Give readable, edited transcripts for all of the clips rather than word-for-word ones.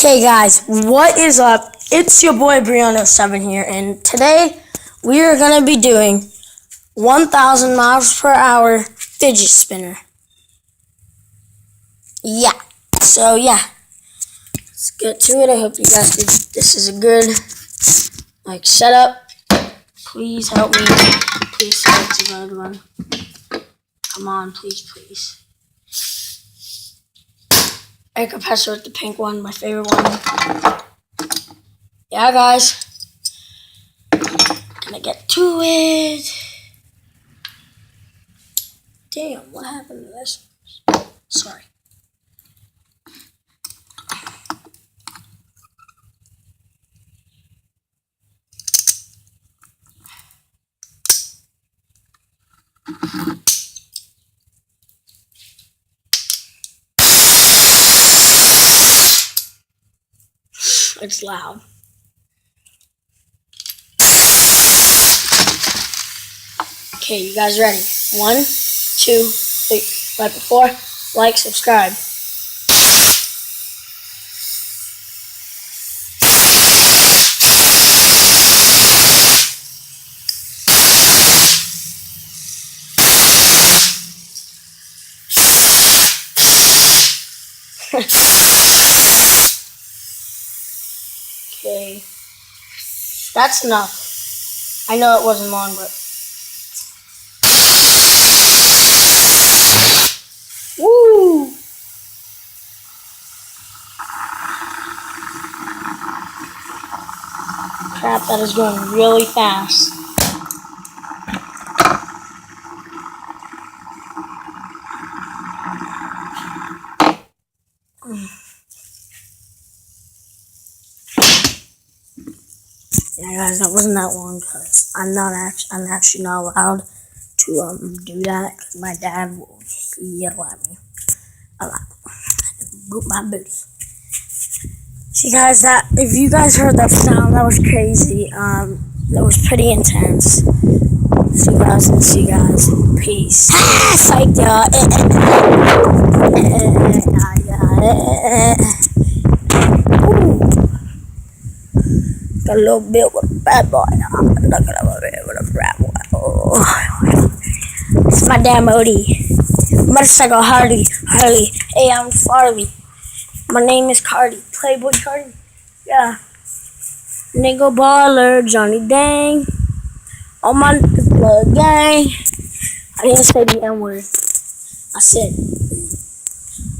Okay guys, what is up? It's your boy Brianna7 here, and today we are going to be doing 1,000 miles per hour fidget spinner. Yeah, so let's get to it. I hope you guys did. This is a good setup. Please help me. Please select a good one. Come on, please. I could pass with the pink one, my favorite one. Yeah, guys. Gonna get to it. Damn, what happened to this? Sorry. It's loud. Okay, you guys ready? 1, 2, 3. Right before, like, subscribe. Okay, that's enough. I know it wasn't long, but woo! Crap, that is going really fast. Yeah, guys, that wasn't that long because I'm actually not allowed to do that because my dad will yell at me a lot and boot my booty. See, guys, if you guys heard that sound, that was crazy. That was pretty intense. See you guys. Peace. Psych, y'all. A little bit with a bad boy. Look at a little bit with a bad boy. Oh. It's my damn Odie. Motorcycle Harley. Hey, I'm Farley. My name is Cardi. Playboy Cardi. Yeah. Nigga baller, Johnny Dang. On my blood gang. I didn't say the N word. I said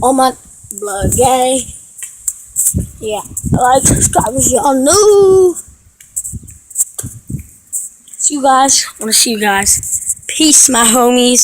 on my blood gang. Yeah, like, subscribe if y'all new. See you guys. Want to see you guys. Peace, my homies.